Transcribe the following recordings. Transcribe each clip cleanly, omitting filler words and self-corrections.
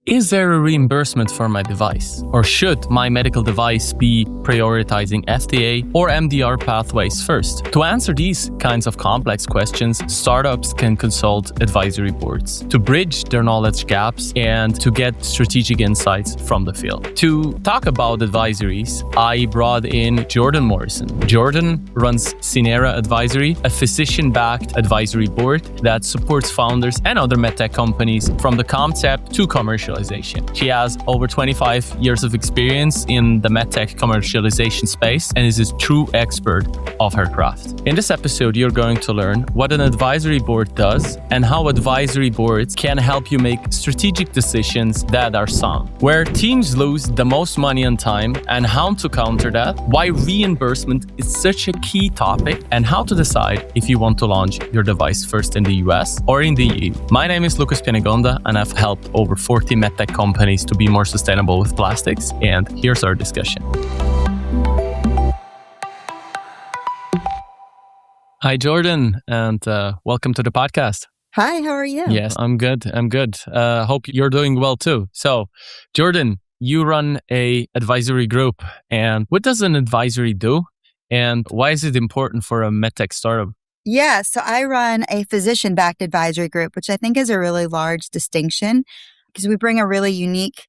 Is there a reimbursement for my device? Or should my medical device be prioritizing FDA or MDR pathways first? To answer these kinds of complex questions, startups can consult advisory boards to bridge their knowledge gaps and to get strategic insights from the field. To talk about advisories, I brought in Jordan Morrison. Jordan runs Synera Advisory, a physician-backed advisory board that supports founders and other MedTech companies from the concept to commercialization. She has over 25 years of experience in the MedTech commercialization space and is a true expert of her craft. In this episode, you're going to learn what an advisory board does and how advisory boards can help you make strategic decisions that are sound, where teams lose the most money and time and how to counter that, why reimbursement is such a key topic, and how to decide if you want to launch your device first in the US or in the EU. My name is Lucas Penegonda and I've helped over 40 MedTech companies to be more sustainable with plastics. And here's our discussion. Hi, Jordan, and welcome to the podcast. Hi, how are you? Yes, I'm good. Hope you're doing well too. So, Jordan, you run a advisory group. And what does an advisory do? And why is it important for a MedTech startup? Yeah, so I run a physician-backed advisory group, which I think is a really large distinction because we bring a really unique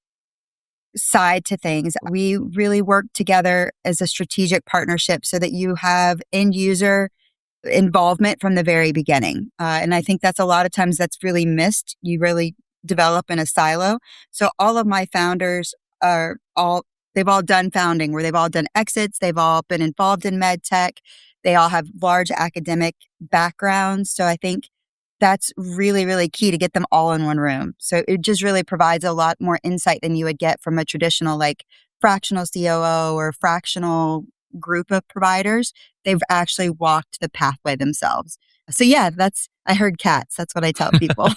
side to things. We really work together as a strategic partnership so that you have end user involvement from the very beginning. And I think that's a lot of times that's really missed. You really develop in a silo. So all of my founders they've all done founding where they've all done exits. They've all been involved in MedTech. They all have large academic backgrounds. So I think that's really, really key to get them all in one room. So it just really provides a lot more insight than you would get from a traditional like fractional COO or fractional group of providers. They've actually walked the pathway themselves. So yeah, I heard cats. That's what I tell people.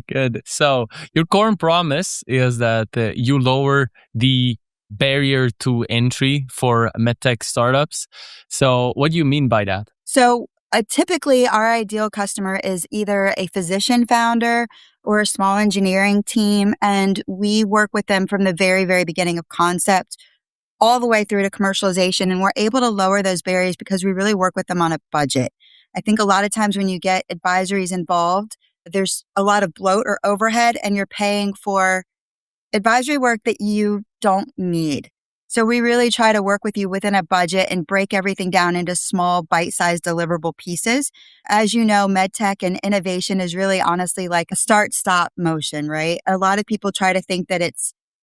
Good. So your core promise is that you lower the barrier to entry for MedTech startups. So what do you mean by that? So typically, our ideal customer is either a physician founder or a small engineering team, and we work with them from the very, very beginning of concept all the way through to commercialization, and we're able to lower those barriers because we really work with them on a budget. I think a lot of times when you get advisories involved, there's a lot of bloat or overhead, and you're paying for advisory work that you don't need. So we really try to work with you within a budget and break everything down into small, bite-sized deliverable pieces. As you know, MedTech and innovation is really honestly like a start-stop motion, right? A lot of people try to think that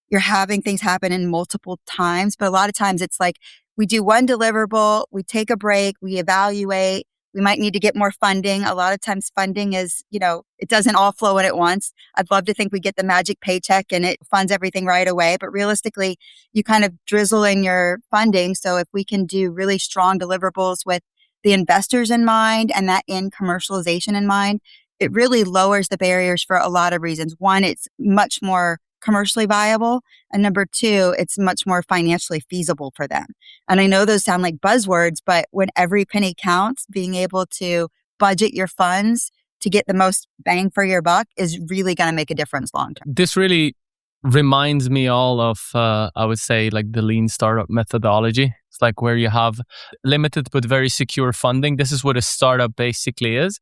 you're having things happen in multiple times, but a lot of times it's like we do one deliverable, we take a break, we evaluate, we might need to get more funding. A lot of times funding is, it doesn't all flow in at once. I'd love to think we get the magic paycheck and it funds everything right away. But realistically, you kind of drizzle in your funding. So if we can do really strong deliverables with the investors in mind and that in commercialization in mind, it really lowers the barriers for a lot of reasons. One, it's much more commercially viable. And number two, it's much more financially feasible for them. And I know those sound like buzzwords, but when every penny counts, being able to budget your funds to get the most bang for your buck is really going to make a difference long term. This really reminds me all of, I would say, like the lean startup methodology. It's like where you have limited but very secure funding. This is what a startup basically is.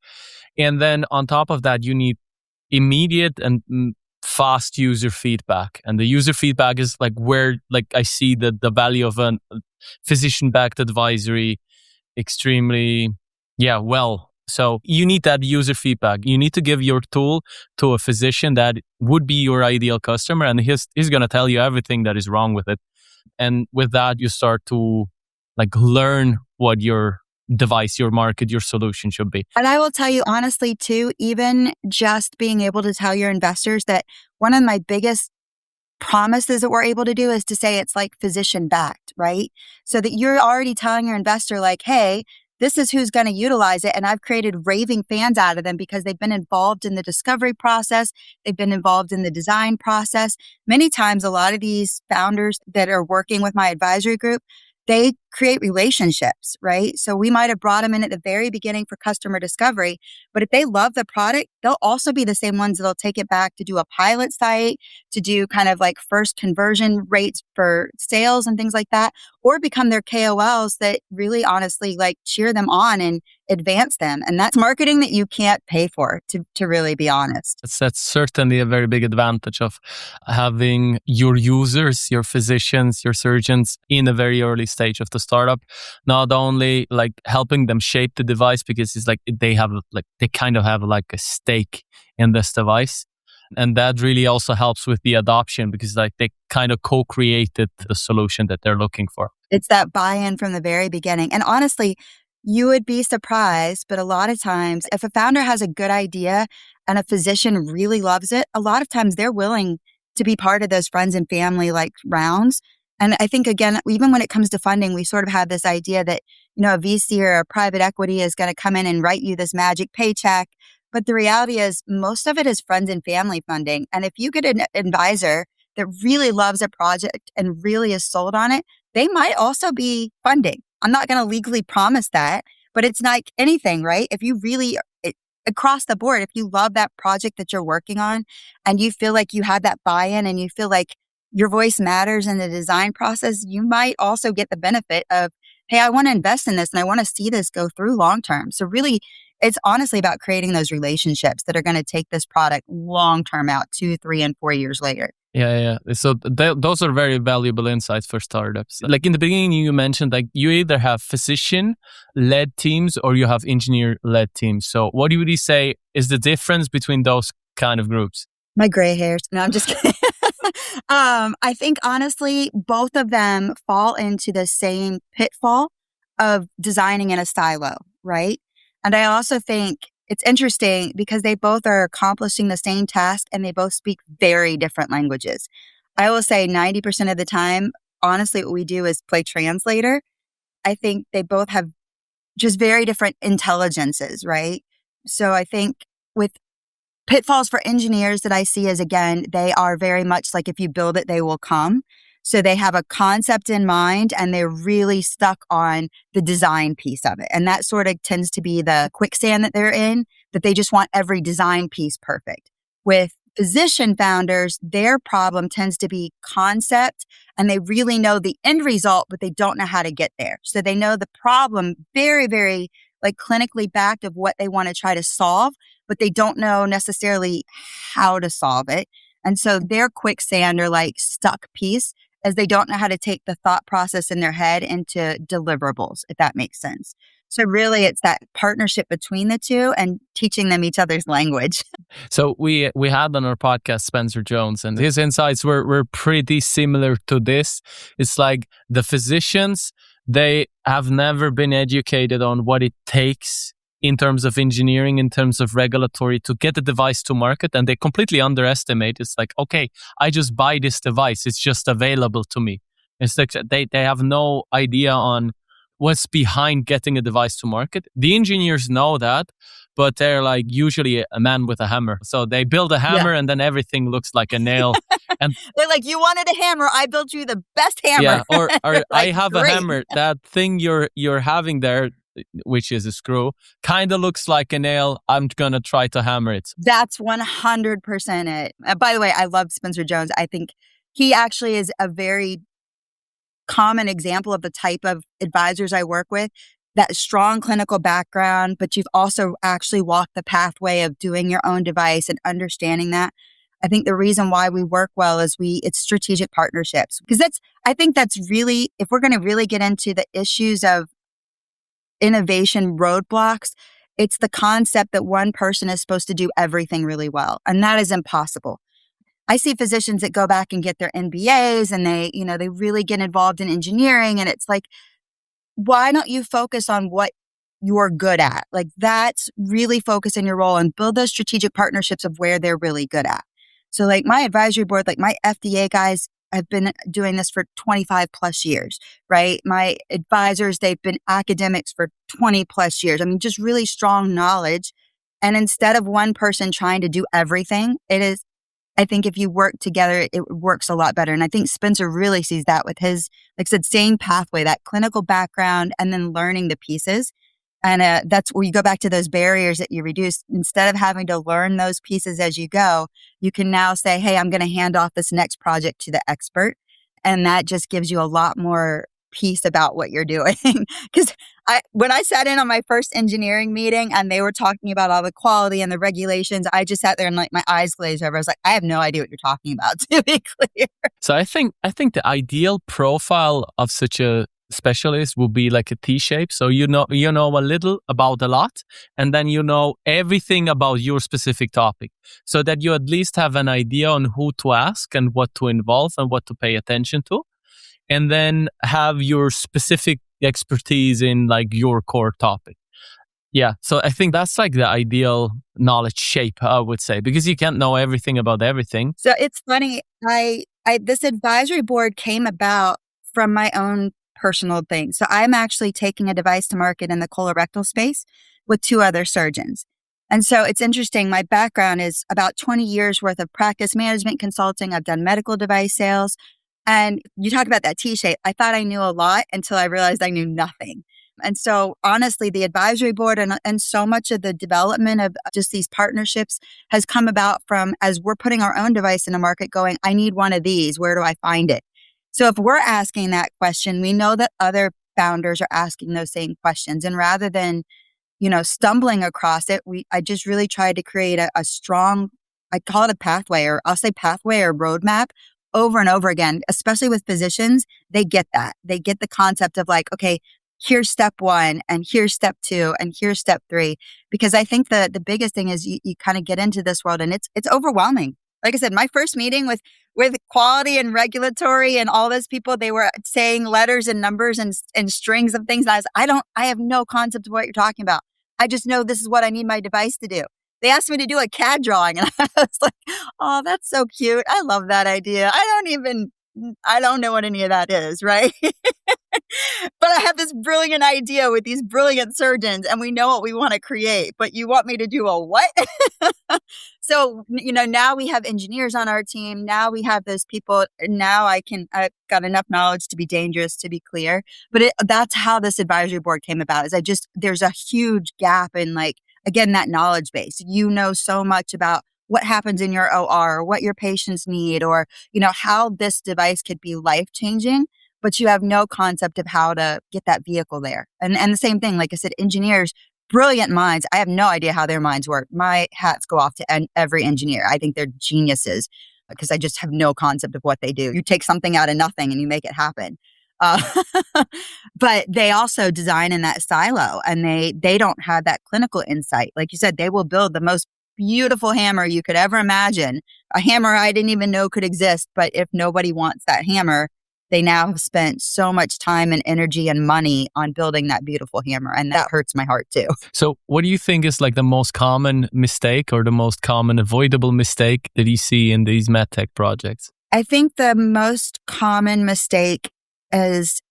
And then on top of that, you need immediate and fast user feedback. And the user feedback is like where I see the value of a physician-backed advisory extremely, well. So you need that user feedback. You need to give your tool to a physician that would be your ideal customer, and he's going to tell you everything that is wrong with it. And with that, you start to learn what your device, your market, your solution should be. And I will tell you honestly too, even just being able to tell your investors that one of my biggest promises that we're able to do is to say it's like physician backed, right? So that you're already telling your investor like, hey, this is who's going to utilize it. And I've created raving fans out of them because they've been involved in the discovery process. They've been involved in the design process. Many times, a lot of these founders that are working with my advisory group, they create relationships, right? So we might have brought them in at the very beginning for customer discovery, but if they love the product, they'll also be the same ones that'll take it back to do a pilot site, to do kind of like first conversion rates for sales and things like that, or become their KOLs that really honestly like cheer them on and advance them. And that's marketing that you can't pay for, to really be honest. That's certainly a very big advantage of having your users, your physicians, your surgeons in a very early stage of the startup, not only like helping them shape the device, because it's like they kind of have like a stake in this device. And that really also helps with the adoption, because like they kind of co-created the solution that they're looking for. It's that buy-in from the very beginning. And honestly, you would be surprised, but a lot of times if a founder has a good idea and a physician really loves it, a lot of times they're willing to be part of those friends and family like rounds. And I think, again, even when it comes to funding, we sort of have this idea that, a VC or a private equity is going to come in and write you this magic paycheck. But the reality is most of it is friends and family funding. And if you get an advisor that really loves a project and really is sold on it, they might also be funding. I'm not going to legally promise that, but it's like anything, right? If you really, across the board, if you love that project that you're working on and you feel like you have that buy-in and you feel like your voice matters in the design process, you might also get the benefit of, hey, I want to invest in this and I want to see this go through long term. So really, it's honestly about creating those relationships that are going to take this product long term out 2, 3, and 4 years later. Yeah. So those are very valuable insights for startups. Like in the beginning, you mentioned like you either have physician-led teams or you have engineer-led teams. So what would you say is the difference between those kind of groups? My gray hairs. No, I'm just kidding. I think honestly, both of them fall into the same pitfall of designing in a silo, right? And I also think it's interesting because they both are accomplishing the same task and they both speak very different languages. I will say 90% of the time, honestly, what we do is play translator. I think they both have just very different intelligences, right? So I think with pitfalls for engineers that I see is, again, they are very much like if you build it, they will come. So they have a concept in mind and they're really stuck on the design piece of it. And that sort of tends to be the quicksand that they're in, that they just want every design piece perfect. With physician founders, their problem tends to be concept and they really know the end result, but they don't know how to get there. So they know the problem very, very like clinically backed of what they want to try to solve, but they don't know necessarily how to solve it. And so their quicksand or like stuck piece as they don't know how to take the thought process in their head into deliverables, if that makes sense. So really it's that partnership between the two and teaching them each other's language. So we had on our podcast Spencer Jones, and his insights were pretty similar to this. It's like the physicians, they have never been educated on what it takes in terms of engineering, in terms of regulatory to get the device to market, and they completely underestimate. It's like, okay, I just buy this device. It's just available to me. It's like they have no idea on what's behind getting a device to market. The engineers know that, but they're like usually a man with a hammer. So they build a hammer and then everything looks like a nail. And they're like, you wanted a hammer. I built you the best hammer. Yeah, or like, I have great. a hammer. That thing you're having there, which is a screw, kind of looks like a nail. I'm going to try to hammer it. That's 100% it. By the way, I love Spencer Jones. I think he actually is a very common example of the type of advisors I work with, that strong clinical background, but you've also actually walked the pathway of doing your own device and understanding that. I think the reason why we work well is it's strategic partnerships, because I think that's really, if we're going to really get into the issues of innovation roadblocks, it's the concept that one person is supposed to do everything really well. And that is impossible. I see physicians that go back and get their MBAs and they really get involved in engineering. And it's like, why don't you focus on what you're good at? Like that's really focus in your role and build those strategic partnerships of where they're really good at. So like my advisory board, like my FDA guys have been doing this for 25 plus years, right? My advisors, they've been academics for 20 plus years. I mean, just really strong knowledge. And instead of one person trying to do everything, I think if you work together, it works a lot better. And I think Spencer really sees that with his, like I said, same pathway, that clinical background, and then learning the pieces. And that's where you go back to those barriers that you reduce. Instead of having to learn those pieces as you go, you can now say, hey, I'm going to hand off this next project to the expert. And that just gives you a lot more peace about what you're doing. Because when I sat in on my first engineering meeting and they were talking about all the quality and the regulations, I just sat there and like my eyes glazed over. I was like, I have no idea what you're talking about, to be clear. So I think the ideal profile of such a specialist will be like a T-shape. So you know a little about a lot, and then you know everything about your specific topic, so that you at least have an idea on who to ask and what to involve and what to pay attention to, and then have your specific expertise in like your core topic. Yeah, so I think that's like the ideal knowledge shape, I would say, because you can't know everything about everything. So it's funny. This advisory board came about from my own personal thing. So I'm actually taking a device to market in the colorectal space with 2 other surgeons. And so it's interesting. My background is about 20 years worth of practice management consulting. I've done medical device sales. And you talk about that T-shape. I thought I knew a lot until I realized I knew nothing. And so honestly, the advisory board and so much of the development of just these partnerships has come about from, as we're putting our own device in the market going, I need one of these. Where do I find it? So if we're asking that question, we know that other founders are asking those same questions. And rather than, stumbling across it, I just really tried to create a strong, I call it a pathway, or I'll say pathway or roadmap over and over again, especially with physicians. They get that. They get the concept of like, okay, here's step 1 and here's step 2 and here's step 3. Because I think the biggest thing is you kind of get into this world and it's overwhelming. Like I said, my first meeting with quality and regulatory and all those people, they were saying letters and numbers and strings of things. And I have no concept of what you're talking about. I just know this is what I need my device to do. They asked me to do a CAD drawing and I was like, oh, that's so cute. I love that idea. I don't know what any of that is, right? But I have this brilliant idea with these brilliant surgeons and we know what we want to create, but you want me to do a what? So, now we have engineers on our team. Now we have those people. Now I've got enough knowledge to be dangerous, to be clear. But that's how this advisory board came about, there's a huge gap in again, that knowledge base. You know so much about what happens in your OR, or what your patients need, or, how this device could be life-changing, but you have no concept of how to get that vehicle there. And the same thing, like I said, engineers, brilliant minds. I have no idea how their minds work. My hats go off to every engineer. I think they're geniuses because I just have no concept of what they do. You take something out of nothing and you make it happen. But they also design in that silo and they don't have that clinical insight. Like you said, they will build the most beautiful hammer you could ever imagine, a hammer I didn't even know could exist. But if nobody wants that hammer, they now have spent so much time and energy and money on building that beautiful hammer. And that hurts my heart too. So what do you think is like the most common mistake or the most common avoidable mistake that you see in these MedTech projects? I think the most common mistake is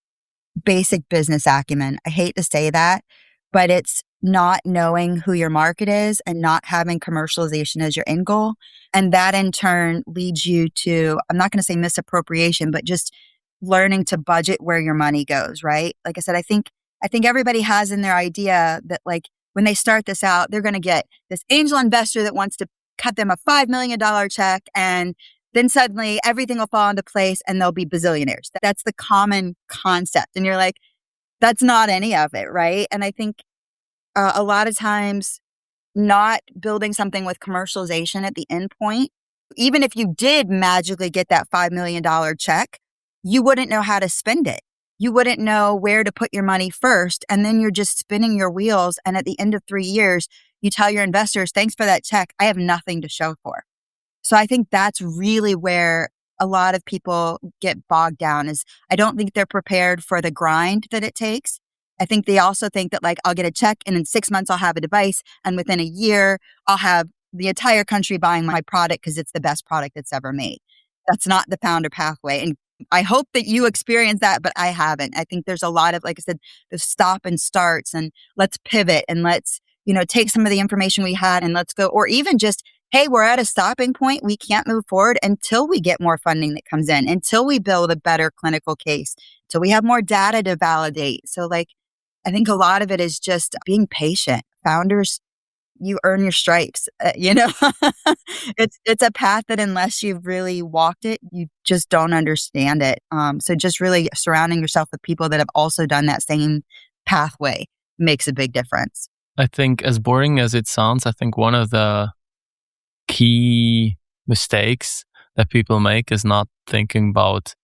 basic business acumen. I hate to say that, but it's not knowing who your market is and not having commercialization as your end goal. And that in turn leads you to, I'm not going to say misappropriation, but just learning to budget where your money goes, right? Like I said, I think everybody has in their idea that when they start this out, they're going to get this angel investor that wants to cut them a $5 million check and then suddenly everything will fall into place and they'll be bazillionaires. That's the common concept. And you're like, that's not any of it, right? And I think a lot of times not building something with commercialization at the end point, even if you did magically get that $5 million check, you wouldn't know how to spend it. You wouldn't know where to put your money first. And then you're just spinning your wheels. And at the end of 3 years, you tell your investors, thanks for that check. I have nothing to show for. So I think that's really where a lot of people get bogged down is I don't think they're prepared for the grind that it takes. I think they also think that I'll get a check and in 6 months I'll have a device and within a year I'll have the entire country buying my product because it's the best product that's ever made. That's not the founder pathway. And I hope that you experience that, but I haven't. I think there's a lot of, like I said, the stop and starts and let's pivot and let's, take some of the information we had and let's go, or even just hey, we're at a stopping point. We can't move forward until we get more funding that comes in, until we build a better clinical case, until we have more data to validate. So like, I think a lot of it is just being patient. Founders, you earn your stripes. It's a path that unless you've really walked it, you just don't understand it. So just really surrounding yourself with people that have also done that same pathway makes a big difference. I think, as boring as it sounds, I think one of the key mistakes that people make is not thinking about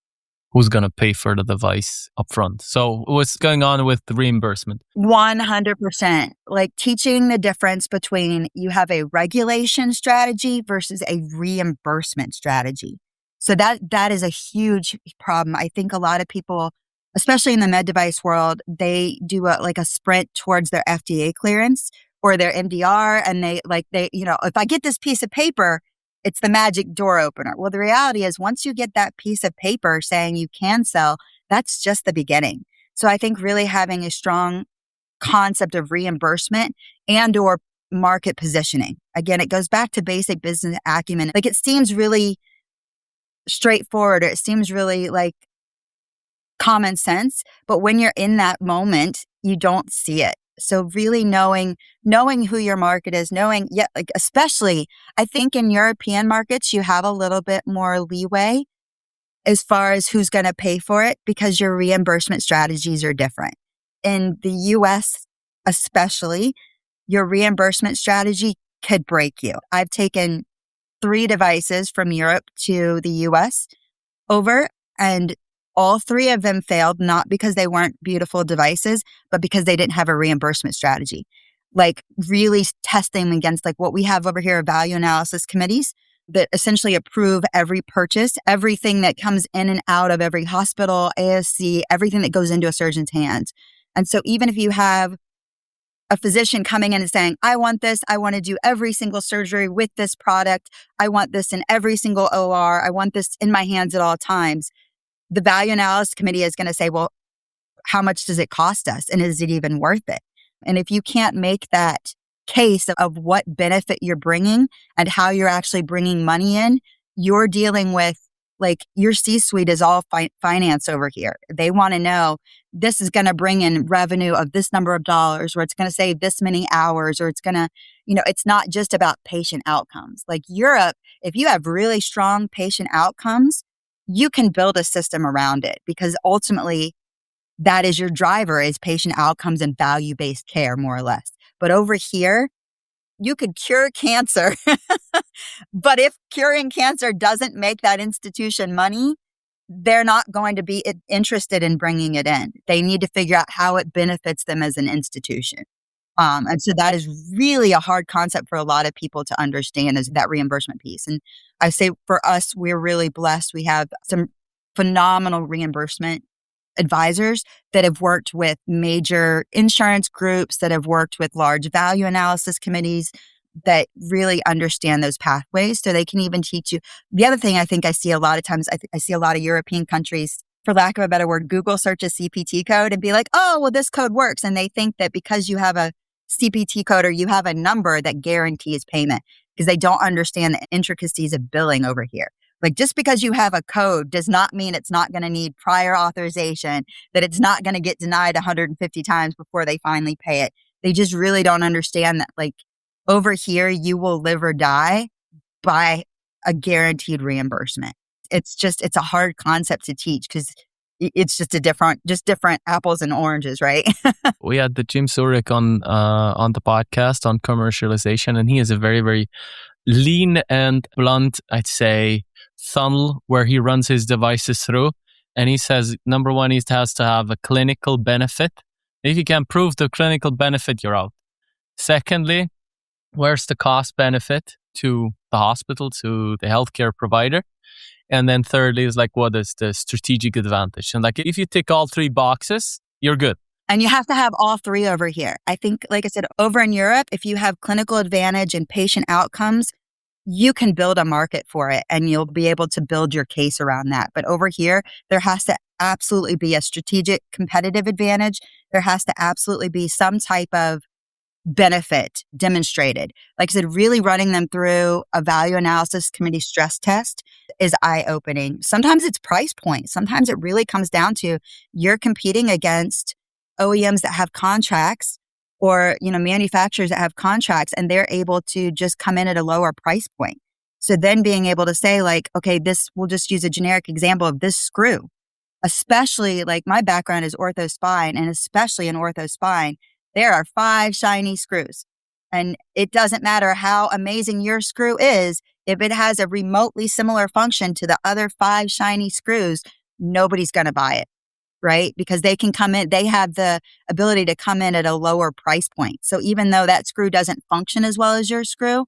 who's going to pay for the device upfront. So what's going on with the reimbursement? 100%. Like teaching the difference between you have a regulation strategy versus a reimbursement strategy. So that is a huge problem. I think a lot of people, especially in the med device world, they do a sprint towards their FDA clearance or their MDR. And if I get this piece of paper, it's the magic door opener. Well, the reality is once you get that piece of paper saying you can sell, that's just the beginning. So I think really having a strong concept of reimbursement and or market positioning. Again, it goes back to basic business acumen. Like it seems really straightforward, or it seems really like common sense, but when you're in that moment, you don't see it. So really knowing who your market is, especially I think in European markets, you have a little bit more leeway as far as who's going to pay for it because your reimbursement strategies are different. In the US, especially, your reimbursement strategy could break you. I've taken 3 devices from Europe to the US over, and all 3 of them failed, not because they weren't beautiful devices, but because they didn't have a reimbursement strategy. Like really testing them against like what we have over here, value analysis committees that essentially approve every purchase, everything that comes in and out of every hospital, ASC, everything that goes into a surgeon's hands. And so even if you have a physician coming in and saying, I want this, I want to do every single surgery with this product, I want this in every single OR, I want this in my hands at all times, the value analysis committee is going to say, well, how much does it cost us? And is it even worth it? And if you can't make that case of what benefit you're bringing and how you're actually bringing money in, you're dealing with like your C-suite is all finance over here. They want to know this is going to bring in revenue of this number of dollars, or it's going to save this many hours, or it's going to, it's not just about patient outcomes. Like Europe, if you have really strong patient outcomes, you can build a system around it because ultimately that is your driver is patient outcomes and value-based care, more or less. But over here, you could cure cancer. But if curing cancer doesn't make that institution money, they're not going to be interested in bringing it in. They need to figure out how it benefits them as an institution. And so that is really a hard concept for a lot of people to understand is that reimbursement piece. And I say for us, we're really blessed. We have some phenomenal reimbursement advisors that have worked with major insurance groups, that have worked with large value analysis committees that really understand those pathways so they can even teach you. The other thing I think I see a lot of times, I see a lot of European countries, for lack of a better word, Google search a CPT code and be like, oh, well, this code works. And they think that because you have a CPT code or you have a number that guarantees payment because they don't understand the intricacies of billing over here. Like just because you have a code does not mean it's not going to need prior authorization, that it's not going to get denied 150 times before they finally pay it. They just really don't understand that like over here, you will live or die by a guaranteed reimbursement. It's a hard concept to teach because it's just different apples and oranges, right? We had the Jim Zurich on the podcast on commercialization, and he has a very, very lean and blunt, I'd say, funnel where he runs his devices through. And he says, number one, he has to have a clinical benefit. If you can prove the clinical benefit, you're out. Secondly, where's the cost benefit to the hospital, to the healthcare provider? And then thirdly is like, what is the strategic advantage? And like, if you tick all 3 boxes, you're good. And you have to have all 3 over here. I think, like I said, over in Europe, if you have clinical advantage and patient outcomes, you can build a market for it and you'll be able to build your case around that. But over here, there has to absolutely be a strategic competitive advantage. There has to absolutely be some type of benefit demonstrated. Like I said, really running them through a value analysis committee stress test is eye-opening. Sometimes it's price point. Sometimes it really comes down to you're competing against OEMs that have contracts or, manufacturers that have contracts, and they're able to just come in at a lower price point. So then being able to say like, okay, we'll just use a generic example of this screw, especially like my background is ortho spine, and especially in ortho spine, there are 5 shiny screws. And it doesn't matter how amazing your screw is, if it has a remotely similar function to the other 5 shiny screws, nobody's going to buy it, right? Because they can come in, they have the ability to come in at a lower price point. So even though that screw doesn't function as well as your screw,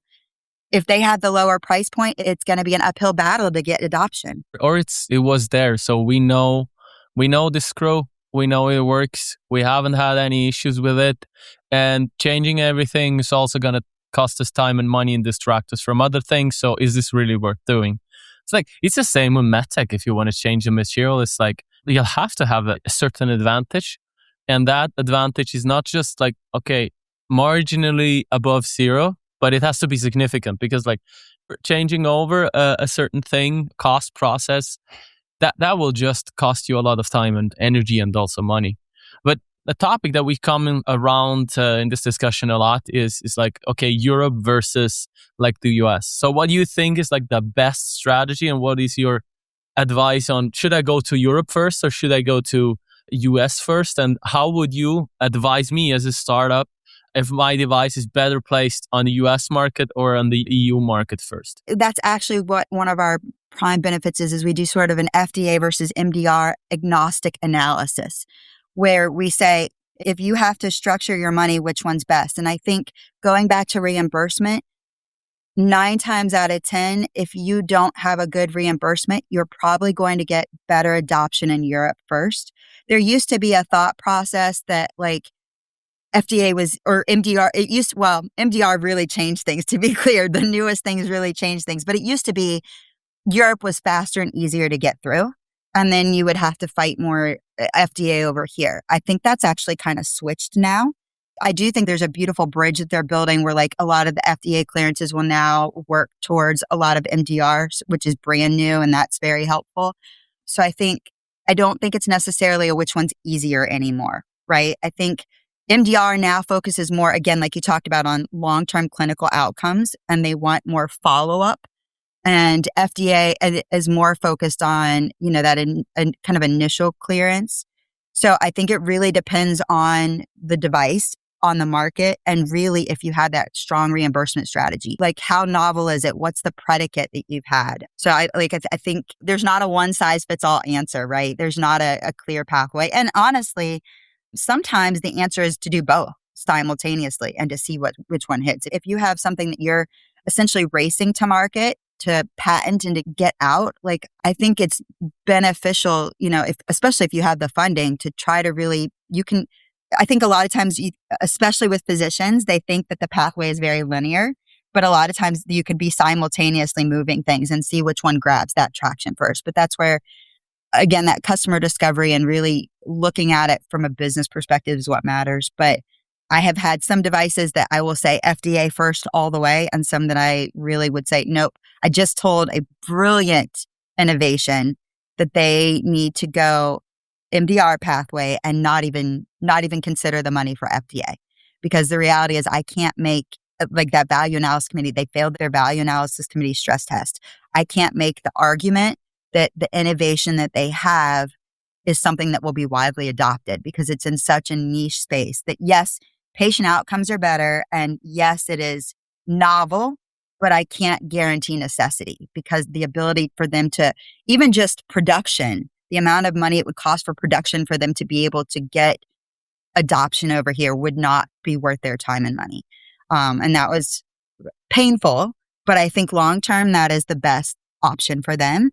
if they have the lower price point, it's going to be an uphill battle to get adoption. Or it was there. So we know the screw, we know it works. We haven't had any issues with it. And changing everything is also going to cost us time and money and distract us from other things. So is this really worth doing? It's the same with MedTech. If you want to change the material, it's like you'll have to have a certain advantage. And that advantage is not just like, okay, marginally above zero, but it has to be significant, because like changing over a certain thing, cost process, that will just cost you a lot of time and energy and also money. But the topic that we come around in this discussion a lot is like, okay, Europe versus like the US. So what do you think is like the best strategy, and what is your advice on, should I go to Europe first or should I go to US first? And how would you advise me as a startup if my device is better placed on the US market or on the EU market first? That's actually what one of our prime benefits is we do sort of an FDA versus MDR agnostic analysis, where we say, if you have to structure your money, which one's best? And I think going back to reimbursement, 9 times out of 10, if you don't have a good reimbursement, you're probably going to get better adoption in Europe first. There used to be a thought process that like FDA was, or MDR, MDR really changed things, to be clear. The newest things really changed things. But it used to be Europe was faster and easier to get through. And then you would have to fight more FDA over here. I think that's actually kind of switched now. I do think there's a beautiful bridge that they're building where like a lot of the FDA clearances will now work towards a lot of MDRs, which is brand new, and that's very helpful. So I don't think it's necessarily a which one's easier anymore, right? I think MDR now focuses more, again, like you talked about, on long-term clinical outcomes, and they want more follow-up. And FDA is more focused on, that kind of initial clearance. So I think it really depends on the device, on the market, and really if you have that strong reimbursement strategy. Like, how novel is it? What's the predicate that you've had? So I think there's not a one-size-fits-all answer, right? There's not a clear pathway. And honestly, sometimes the answer is to do both simultaneously and to see which one hits. If you have something that you're essentially racing to market, to patent and to get out, like I think it's beneficial, especially if you have the funding to try to really, I think a lot of times, especially with physicians, they think that the pathway is very linear, but a lot of times you could be simultaneously moving things and see which one grabs that traction first. But that's where, again, that customer discovery and really looking at it from a business perspective is what matters. But I have had some devices that I will say FDA first all the way, and some that I really would say, nope. I just told a brilliant innovation that they need to go MDR pathway and not even consider the money for FDA. Because the reality is I can't make, like that value analysis committee, they failed their value analysis committee stress test. I can't make the argument that the innovation that they have is something that will be widely adopted, because it's in such a niche space that yes, patient outcomes are better, and yes, it is novel, but I can't guarantee necessity, because the ability for them to, even just production, the amount of money it would cost for production for them to be able to get adoption over here would not be worth their time and money. And that was painful, but I think long-term, that is the best option for them.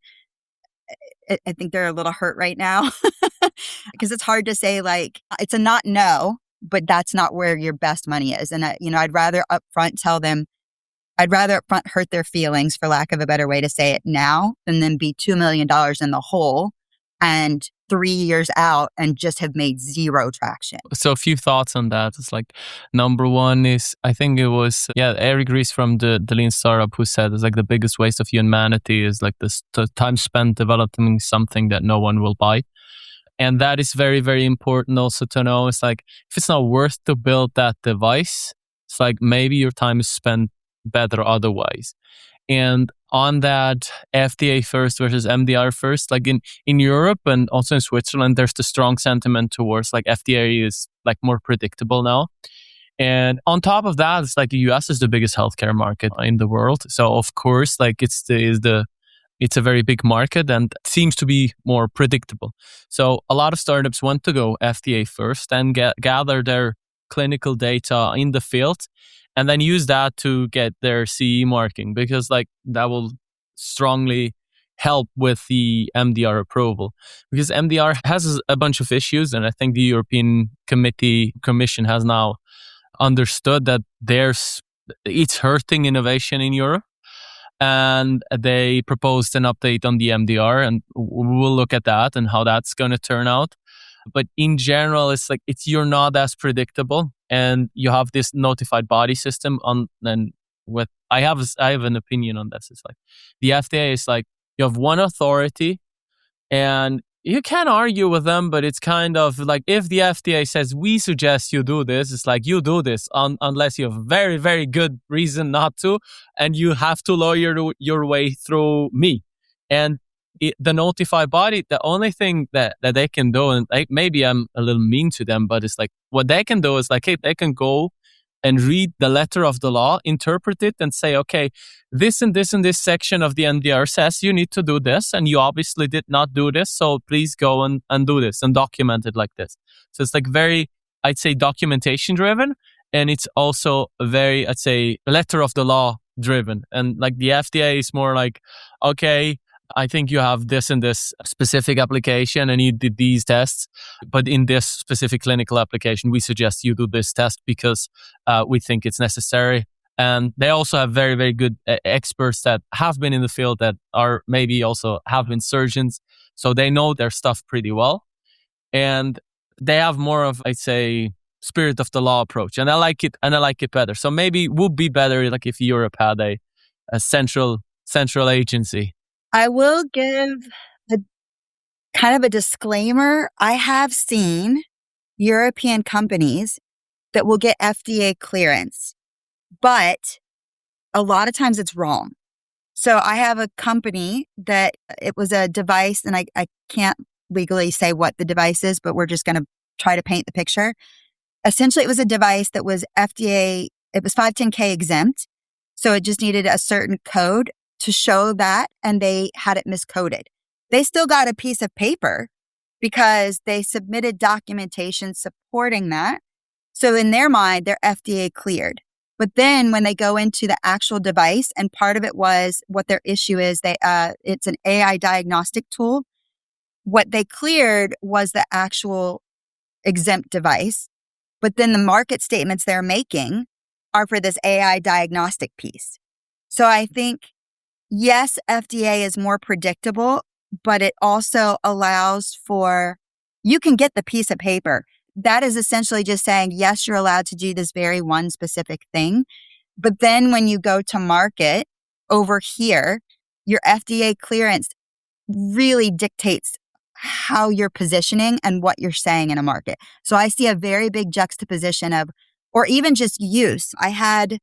I think they're a little hurt right now because it's hard to say, like, it's a not no, but that's not where your best money is. And I'd rather upfront tell them, I'd rather upfront hurt their feelings, for lack of a better way to say it now, than them be $2 million in the hole and 3 years out and just have made zero traction. So a few thoughts on that. It's like, number one is, I think it was, Eric Ries from the Lean Startup who said it's like the biggest waste of humanity is like this time spent developing something that no one will buy. And that is very, very important also to know. It's like, if it's not worth to build that device, it's like maybe your time is spent better otherwise. And on that FDA first versus MDR first, like in Europe and also in Switzerland, there's the strong sentiment towards like FDA is like more predictable now. And on top of that, it's like the US is the biggest healthcare market in the world. So of course, like it's a very big market and seems to be more predictable. So a lot of startups want to go FDA first and gather their clinical data in the field and then use that to get their CE marking, because like that will strongly help with the MDR approval, because MDR has a bunch of issues. And I think the European Commission has now understood that it's hurting innovation in Europe. And they proposed an update on the MDR, and we'll look at that and how that's going to turn out. But in general, it's like you're not as predictable, and you have this notified body system I have an opinion on this. It's like the FDA is like you have one authority, and you can argue with them, but it's kind of like if the FDA says we suggest you do this, it's like you do this unless you have very, very good reason not to, and you have to lawyer your way through me. And the notified body, the only thing that they can do, and like maybe I'm a little mean to them, but it's like what they can do is like, hey, they can go and read the letter of the law, interpret it, and say, okay, this and this and this section of the MDR says you need to do this, and you obviously did not do this, so please go and do this and document it like this. So it's like very, I'd say, documentation driven, and it's also very, I'd say, letter of the law driven. And like the FDA is more like, okay, I think you have this and this specific application and you did these tests, but in this specific clinical application, we suggest you do this test because we think it's necessary. And they also have very, very good experts that have been in the field that are maybe also have been surgeons. So they know their stuff pretty well. And they have more of, I'd say, spirit of the law approach. And I like it better. So maybe it would be better like if Europe had a central agency. I will give a kind of a disclaimer. I have seen European companies that will get FDA clearance, but a lot of times it's wrong. So I have a company that it was a device, and I can't legally say what the device is, but we're just going to try to paint the picture. Essentially, it was a device that was FDA, it was 510K exempt. So it just needed a certain code to show that, and they had it miscoded. They still got a piece of paper because they submitted documentation supporting that. So in their mind, they're FDA cleared. But then when they go into the actual device, and part of it was what their issue is, it's an AI diagnostic tool. What they cleared was the actual exempt device. But then the market statements they're making are for this AI diagnostic piece. So I think, yes, FDA is more predictable, but it also allows for, you can get the piece of paper. That is essentially just saying, yes, you're allowed to do this very one specific thing. But then when you go to market over here, your FDA clearance really dictates how you're positioning and what you're saying in a market. So I see a very big juxtaposition of, or even just use. I had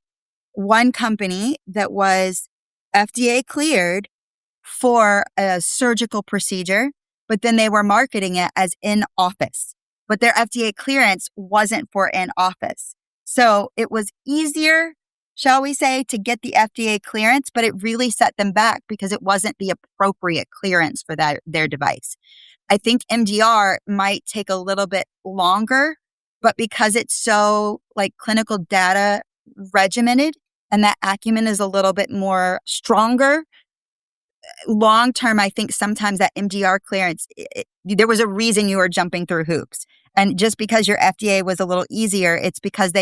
one company that was FDA cleared for a surgical procedure, but then they were marketing it as in office, but their FDA clearance wasn't for in office. So it was easier, shall we say, to get the FDA clearance, but it really set them back because it wasn't the appropriate clearance for their device. I think MDR might take a little bit longer, but because it's so like clinical data regimented, and that acumen is a little bit more stronger. Long term, I think sometimes that MDR clearance, there was a reason you were jumping through hoops. And just because your FDA was a little easier, it's because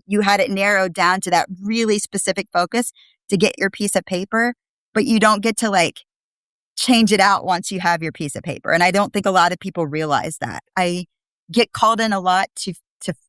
you had it narrowed down to that really specific focus to get your piece of paper, but you don't get to like change it out once you have your piece of paper. And I don't think a lot of people realize that. I get called in a lot to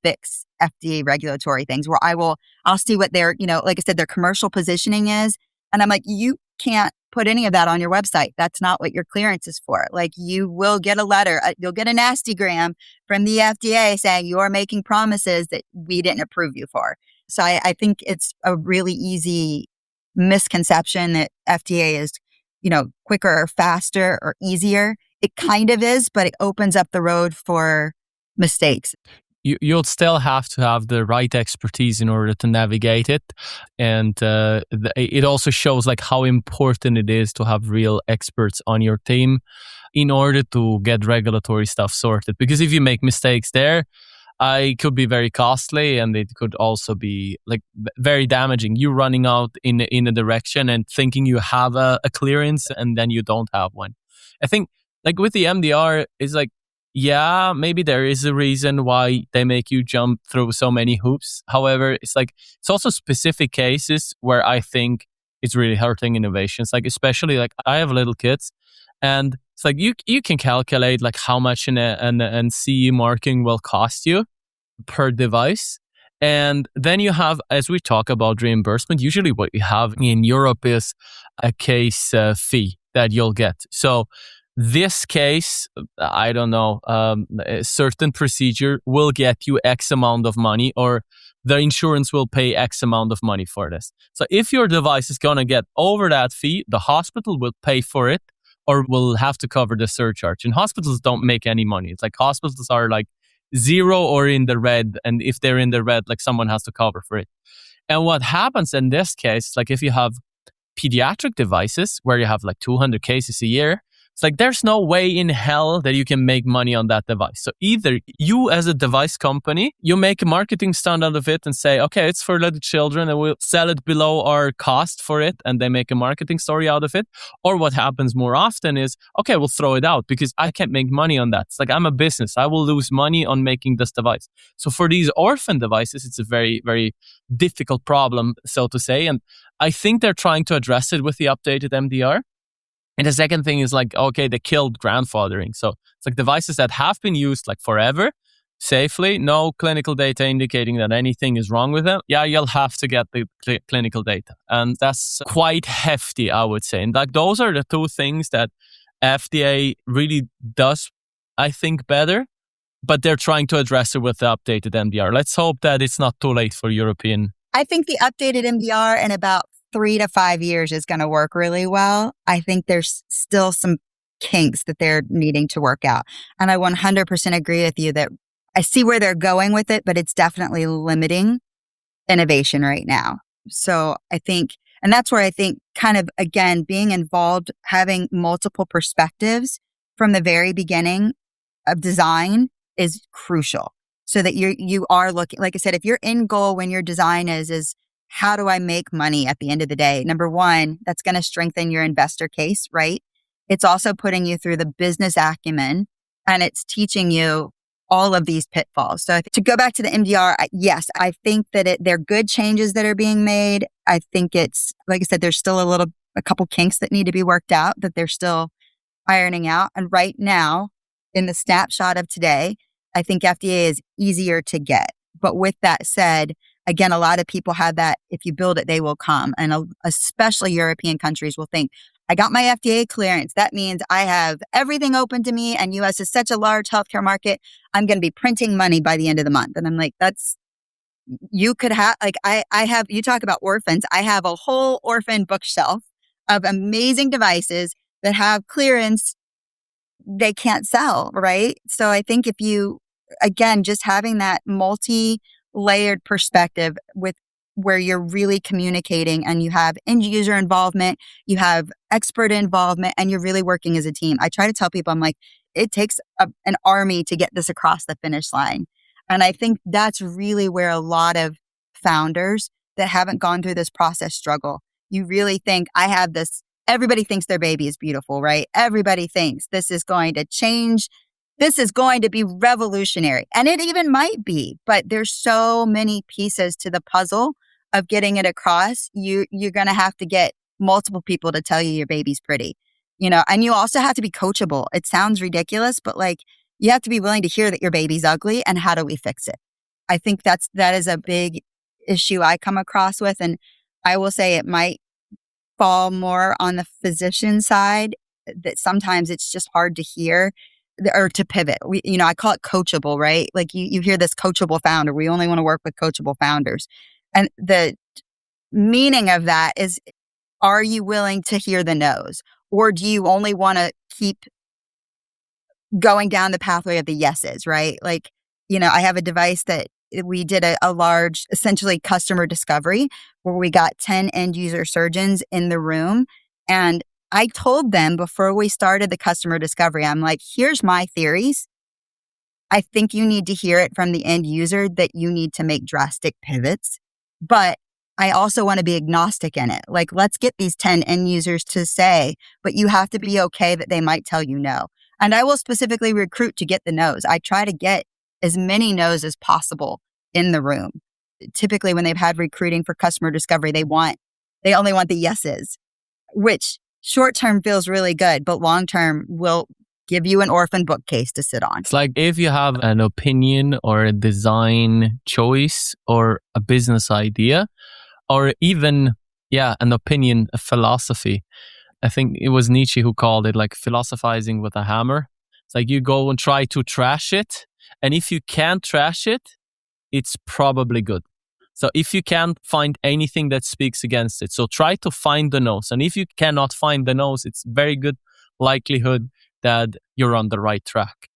fix FDA regulatory things where I'll see what their, like I said, their commercial positioning is. And I'm like, you can't put any of that on your website. That's not what your clearance is for. Like, you will get a letter, you'll get a nastygram from the FDA saying you're making promises that we didn't approve you for. So I think it's a really easy misconception that FDA is, quicker or faster or easier. It kind of is, but it opens up the road for mistakes. You'll still have to have the right expertise in order to navigate it. And it also shows like how important it is to have real experts on your team in order to get regulatory stuff sorted. Because if you make mistakes there, it could be very costly, and it could also be like very damaging. You running out in a direction and thinking you have a clearance and then you don't have one. I think like with the MDR, it's like, yeah, maybe there is a reason why they make you jump through so many hoops. However, it's also specific cases where I think it's really hurting innovations. Like, especially like I have little kids, and it's like you can calculate like how much an CE marking will cost you per device. And then you have, as we talk about reimbursement, usually what you have in Europe is a case fee that you'll get. So this case, I don't know, a certain procedure will get you X amount of money, or the insurance will pay X amount of money for this. So if your device is going to get over that fee, the hospital will pay for it or will have to cover the surcharge. And hospitals don't make any money. It's like hospitals are like zero or in the red. And if they're in the red, like someone has to cover for it. And what happens in this case, like if you have pediatric devices where you have like 200 cases a year, it's like there's no way in hell that you can make money on that device. So either you as a device company, you make a marketing stunt out of it and say, okay, it's for little children and we'll sell it below our cost for it, and they make a marketing story out of it. Or what happens more often is, okay, we'll throw it out because I can't make money on that. It's like I'm a business. I will lose money on making this device. So for these orphan devices, it's a very, very difficult problem, so to say. And I think they're trying to address it with the updated MDR. And the second thing is like, okay, they killed grandfathering. So it's like devices that have been used like forever, safely, no clinical data indicating that anything is wrong with them. Yeah, you'll have to get the clinical data. And that's quite hefty, I would say. And like those are the two things that FDA really does, I think, better. But they're trying to address it with the updated MDR. Let's hope that it's not too late for European. I think the updated MDR in about 3 to 5 years is going to work really well. I think there's still some kinks that they're needing to work out. And I 100% agree with you that I see where they're going with it, but it's definitely limiting innovation right now. So I think, and that's where I think kind of, again, being involved, having multiple perspectives from the very beginning of design is crucial. So that you are looking, like I said, if your end goal when your design is how do I make money at the end of the day? Number one, that's going to strengthen your investor case, right? It's also putting you through the business acumen, and it's teaching you all of these pitfalls. So to go back to the MDR, yes, I think that they're good changes that are being made. I think it's, like I said, there's still a couple kinks that need to be worked out that they're still ironing out. And right now, in the snapshot of today, I think FDA is easier to get. But with that said, again, a lot of people have that, if you build it, they will come. And especially European countries will think, I got my FDA clearance. That means I have everything open to me, and US is such a large healthcare market. I'm going to be printing money by the end of the month. And I'm like, you could have, like, I have, you talk about orphans. I have a whole orphan bookshelf of amazing devices that have clearance they can't sell, right? So I think if you, again, just having that multi-layered perspective with where you're really communicating and you have end user involvement, you have expert involvement, and you're really working as a team. I try to tell people, I'm like, it takes an army to get this across the finish line. And I think that's really where a lot of founders that haven't gone through this process struggle. You really think, I have this, everybody thinks their baby is beautiful, right? Everybody thinks this is going to change. This is going to be revolutionary. And it even might be, but there's so many pieces to the puzzle of getting it across. You're going to have to get multiple people to tell you your baby's pretty. and you also have to be coachable. It sounds ridiculous, but like you have to be willing to hear that your baby's ugly and how do we fix it? I think that is a big issue I come across with. And I will say it might fall more on the physician side, that sometimes it's just hard to hear or to pivot. I call it coachable, right? Like you hear this coachable founder. We only want to work with coachable founders. And the meaning of that is, are you willing to hear the no's? Or do you only want to keep going down the pathway of the yeses, right? Like, I have a device that we did a large, essentially customer discovery where we got 10 end user surgeons in the room. And I told them before we started the customer discovery, I'm like, here's my theories. I think you need to hear it from the end user that you need to make drastic pivots. But I also want to be agnostic in it. Like, let's get these 10 end users to say, but you have to be okay that they might tell you no. And I will specifically recruit to get the no's. I try to get as many no's as possible in the room. Typically, when they've had recruiting for customer discovery, they only want the yeses, which short term feels really good, but long term will give you an orphan bookcase to sit on. It's like if you have an opinion or a design choice or a business idea, or even, an opinion, a philosophy. I think it was Nietzsche who called it like philosophizing with a hammer. It's like you go and try to trash it. And if you can't trash it, it's probably good. So if you can't find anything that speaks against it, so try to find the no's. And if you cannot find the no's, it's very good likelihood that you're on the right track.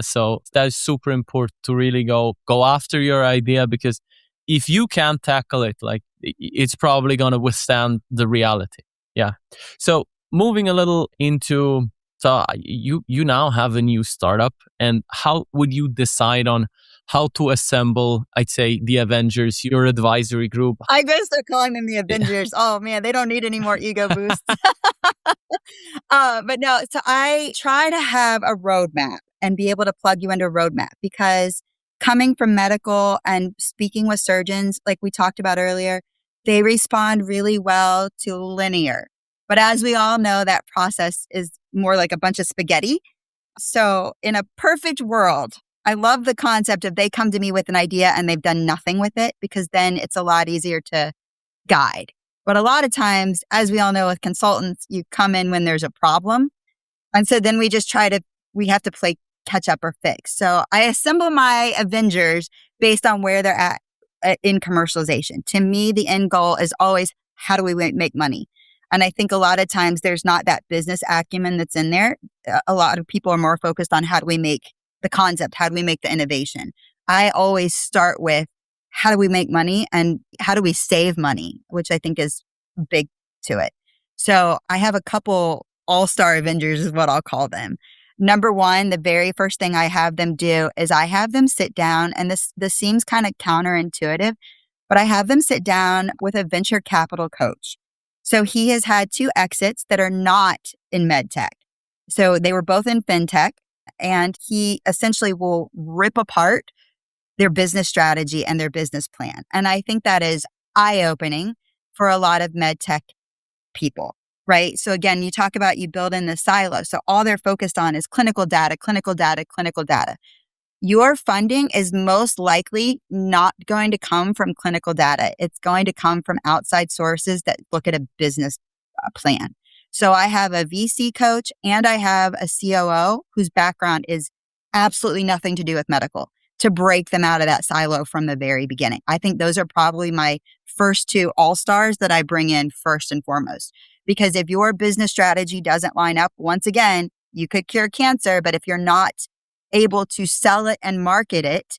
So that is super important to really go after your idea, because if you can't tackle it, like it's probably going to withstand the reality. Yeah. So moving a little into, so you now have a new startup, and how would you decide on how to assemble, I'd say, the Avengers, your advisory group? I gotta start calling them the Avengers. Oh man, they don't need any more ego boosts. But no, so I try to have a roadmap and be able to plug you into a roadmap, because coming from medical and speaking with surgeons, like we talked about earlier, they respond really well to linear. But as we all know, that process is more like a bunch of spaghetti. So in a perfect world, I love the concept of they come to me with an idea and they've done nothing with it, because then it's a lot easier to guide. But a lot of times, as we all know with consultants, you come in when there's a problem. And so then we have to play catch up or fix. So I assemble my Avengers based on where they're at in commercialization. To me, the end goal is always, how do we make money? And I think a lot of times there's not that business acumen that's in there. A lot of people are more focused on, how do we make the concept? How do we make the innovation? I always start with, how do we make money and how do we save money, which I think is big to it. So I have a couple all-star Avengers is what I'll call them. Number one, the very first thing I have them do is I have them sit down, and this seems kind of counterintuitive, but I have them sit down with a venture capital coach. So he has had 2 exits that are not in MedTech. So they were both in FinTech, and he essentially will rip apart their business strategy and their business plan. And I think that is eye-opening for a lot of MedTech people, right? So again, you talk about you build in the silo. So all they're focused on is clinical data, clinical data, clinical data. Your funding is most likely not going to come from clinical data. It's going to come from outside sources that look at a business plan. So I have a VC coach and I have a COO whose background is absolutely nothing to do with medical, to break them out of that silo from the very beginning. I think those are probably my first 2 all-stars that I bring in first and foremost. Because if your business strategy doesn't line up, once again, you could cure cancer, but if you're not able to sell it and market it,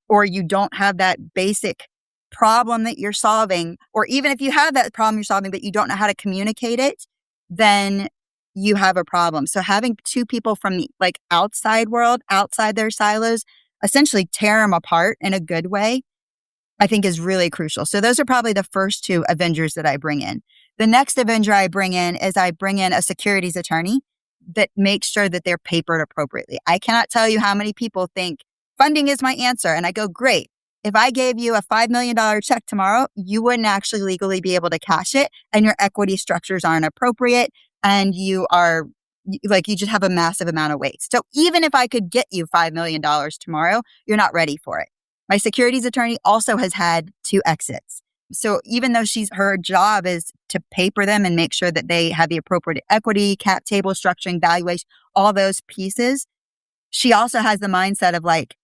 or you don't have that basic problem that you're solving, or even if you have that problem you're solving, but you don't know how to communicate it, then you have a problem. So having 2 people from the outside world, outside their silos, essentially tear them apart in a good way, I think is really crucial. So those are probably the first 2 Avengers that I bring in. The next Avenger I bring in is I bring in a securities attorney that makes sure that they're papered appropriately. I cannot tell you how many people think funding is my answer. And I go, great. If I gave you a $5 million check tomorrow, you wouldn't actually legally be able to cash it, and your equity structures aren't appropriate, and you just have a massive amount of waste. So even if I could get you $5 million tomorrow, you're not ready for it. My securities attorney also has had 2 exits. So even though her job is to paper them and make sure that they have the appropriate equity, cap table structuring, valuation, all those pieces, she also has the mindset of like,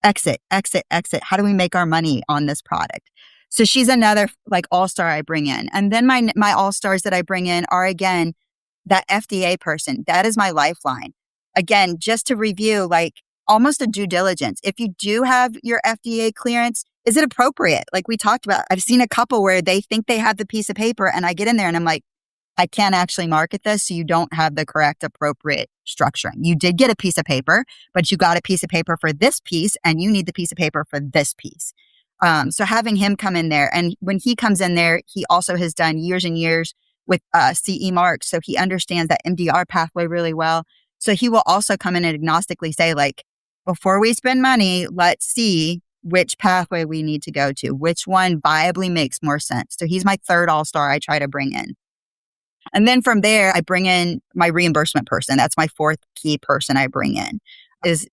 exit, exit, exit. How do we make our money on this product? So she's another like all-star I bring in. And then my all-stars that I bring in are, again, that FDA person. That is my lifeline. Again, just to review, like almost a due diligence. If you do have your FDA clearance, is it appropriate? Like we talked about, I've seen a couple where they think they have the piece of paper and I get in there and I'm like, I can't actually market this, so you don't have the correct appropriate structuring. You did get a piece of paper, but you got a piece of paper for this piece and you need the piece of paper for this piece. So having him come in there, and when he comes in there, he also has done years and years with CE marks, so he understands that MDR pathway really well. So he will also come in and agnostically say, like, before we spend money, let's see which pathway we need to go to, which one viably makes more sense. So he's my third all-star I try to bring in. And then from there, I bring in my reimbursement person. That's my fourth key person I bring in, is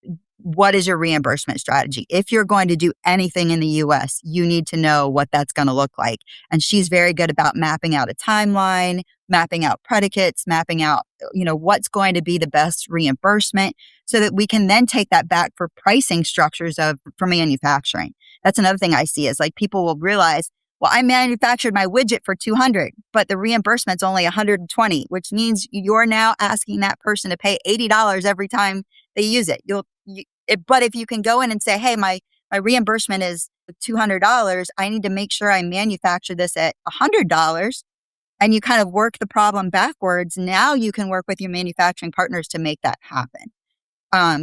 what is your reimbursement strategy? If you're going to do anything in the US, you need to know what that's going to look like. And she's very good about mapping out a timeline, mapping out predicates, mapping out, what's going to be the best reimbursement so that we can then take that back for pricing structures for manufacturing. That's another thing I see is like people will realize, well, I manufactured my widget for $200, but the reimbursement's only $120, which means you're now asking that person to pay $80 every time they use it. But if you can go in and say, hey, my reimbursement is $200, I need to make sure I manufacture this at $100, and you kind of work the problem backwards. Now you can work with your manufacturing partners to make that happen.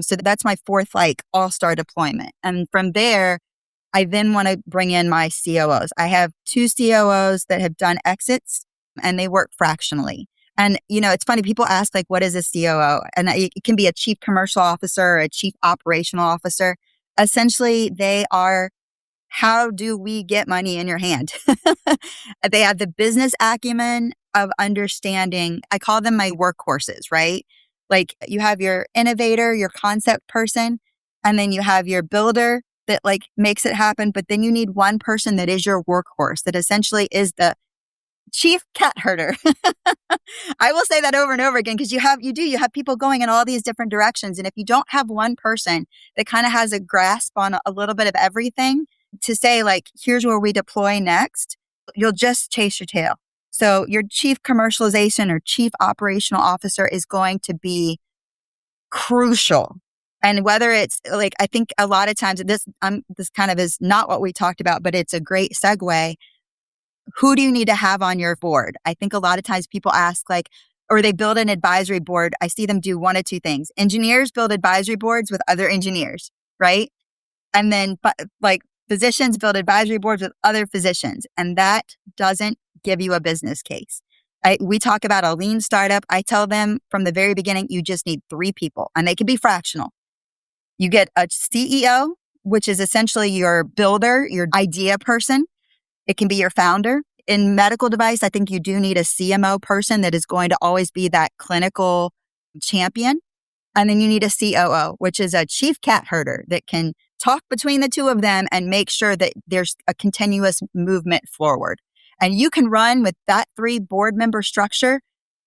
So that's my fourth all-star deployment. And from there, I then want to bring in my COOs. I have 2 COOs that have done exits and they work fractionally. And, it's funny, people ask what is a COO? And it can be a chief commercial officer or a chief operational officer. Essentially, they are, how do we get money in your hand? They have the business acumen of understanding. I call them my workhorses, right? Like you have your innovator, your concept person, and then you have your builder that makes it happen. But then you need one person that is your workhorse, that essentially is the chief cat herder. I will say that over and over again, because you have people going in all these different directions. And if you don't have one person that kind of has a grasp on a little bit of everything to say, here's where we deploy next, you'll just chase your tail. So your chief commercialization or chief operational officer is going to be crucial. And whether it's I think a lot of times this kind of is not what we talked about, but it's a great segue. Who do you need to have on your board? I think a lot of times people ask or they build an advisory board. I see them do one of 2 things. Engineers build advisory boards with other engineers, right? And then physicians build advisory boards with other physicians. And that doesn't give you a business case. We talk about a lean startup. I tell them from the very beginning, you just need 3 people and they can be fractional. You get a CEO, which is essentially your builder, your idea person. It can be your founder. In medical device, I think you do need a CMO person that is going to always be that clinical champion. And then you need a COO, which is a chief cat herder that can talk between the 2 of them and make sure that there's a continuous movement forward. And you can run with that 3 board member structure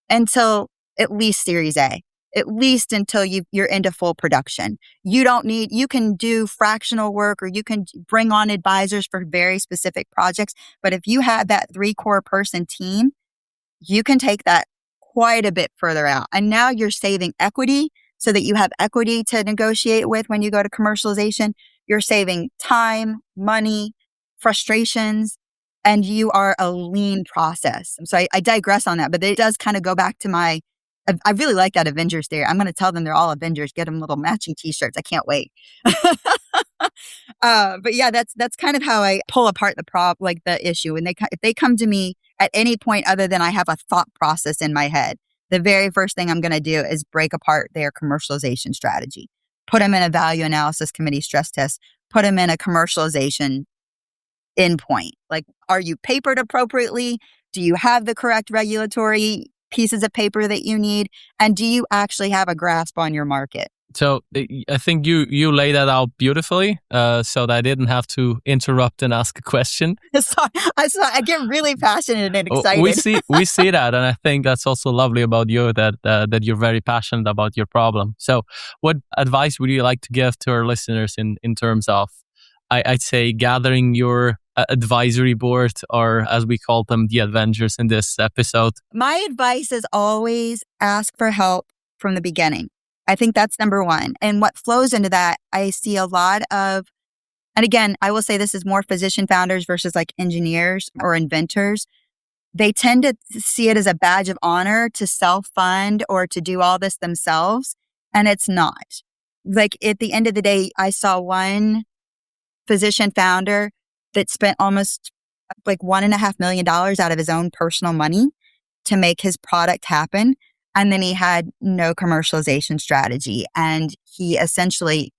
until at least Series A. At least until you're into full production. You can do fractional work or you can bring on advisors for very specific projects. But if you have that 3 core person team, you can take that quite a bit further out. And now you're saving equity so that you have equity to negotiate with when you go to commercialization. You're saving time, money, frustrations, and you are a lean process. So I digress on that, but it does kind of go back to I really like that Avengers theory. I'm going to tell them they're all Avengers. Get them little matching t-shirts. I can't wait. But yeah, that's kind of how I pull apart the issue. And if they come to me at any point other than I have a thought process in my head, the very first thing I'm going to do is break apart their commercialization strategy, put them in a value analysis committee stress test, put them in a commercialization endpoint. Are you papered appropriately? Do you have the correct regulatory pieces of paper that you need? And do you actually have a grasp on your market? So I think you lay that out beautifully, so that I didn't have to interrupt and ask a question. I get really passionate and excited. We see that, and I think that's also lovely about you, that you're very passionate about your problem. So, what advice would you like to give to our listeners in terms of, I'd say, gathering your advisory board, or as we call them, the Avengers in this episode? My advice is always ask for help from the beginning. I think that's number one. And what flows into that, I see a lot of, and again, I will say this is more physician founders versus like engineers or inventors. They tend to see it as a badge of honor to self-fund or to do all this themselves. And it's not. Like at the end of the day, I saw one physician founder that spent almost like $1.5 million out of his own personal money to make his product happen. And then he had no commercialization strategy, and he essentially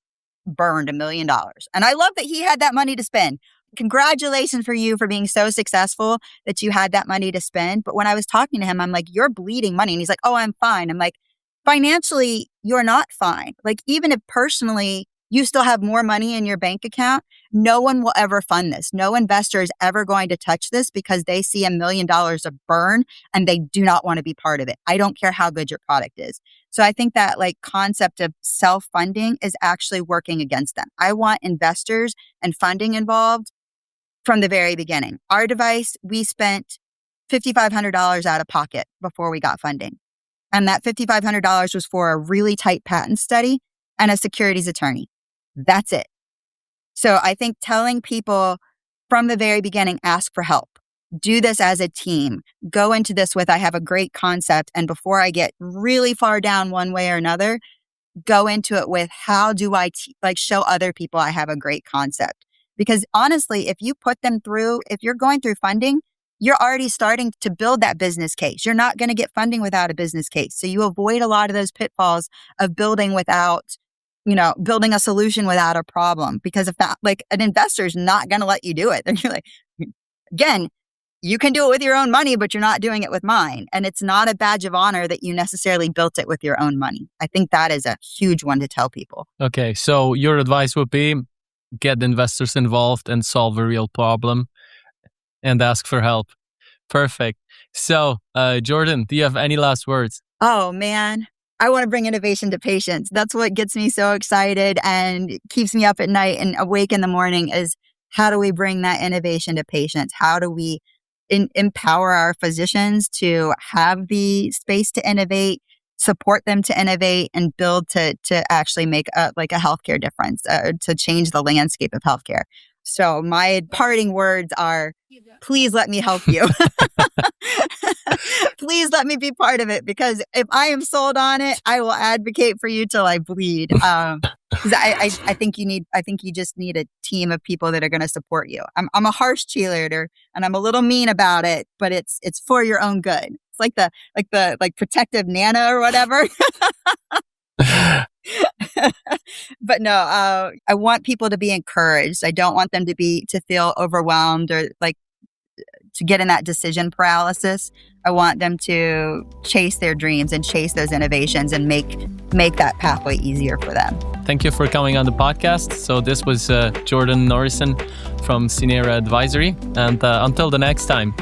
burned $1 million. And I love that he had that money to spend. Congratulations for you for being so successful that you had that money to spend. But when I was talking to him, I'm like, you're bleeding money. And he's like, oh, I'm fine. I'm like, financially, you're not fine. Like, even if personally you still have more money in your bank account, no one will ever fund this. No investor is ever going to touch this because they see $1 million of burn and they do not want to be part of it. I don't care how good your product is. So I think that like concept of self-funding is actually working against them. I want investors and funding involved from the very beginning. Our device, we spent $5,500 out of pocket before we got funding. And that $5,500 was for a really tight patent study and a securities attorney. That's it. So I think telling people from the very beginning, ask for help. Do this as a team. Go into this with, I have a great concept. And before I get really far down one way or another, go into it with, how do I show other people I have a great concept? Because honestly, if you put them through, if you're going through funding, you're already starting to build that business case. You're not going to get funding without a business case. So you avoid a lot of those pitfalls of building without, building a solution without a problem. Because if that, like, an investor is not going to let you do it. Then you're like, again, you can do it with your own money, but you're not doing it with mine. And it's not a badge of honor that you necessarily built it with your own money. I think that is a huge one to tell people. Okay. So your advice would be get investors involved and solve a real problem and ask for help. Perfect. So, Jordan, do you have any last words? Oh, man. I want to bring innovation to patients. That's what gets me so excited and keeps me up at night and awake in the morning is, how do we bring that innovation to patients? How do we empower our physicians to have the space to innovate, support them to innovate, and build to actually make a healthcare difference, to change the landscape of healthcare? So my parting words are, please let me help you. Please let me be part of it, because if I am sold on it, I will advocate for you till I bleed. Because I think you just need a team of people that are going to support you. I'm a harsh cheerleader and I'm a little mean about it, but it's for your own good. It's like the protective Nana or whatever. But no, I want people to be encouraged. I don't want them to feel overwhelmed or to get in that decision paralysis. I want them to chase their dreams and chase those innovations and make that pathway easier for them. Thank you for coming on the podcast. So this was Jordan Morrison from Synera Advisory. And until the next time.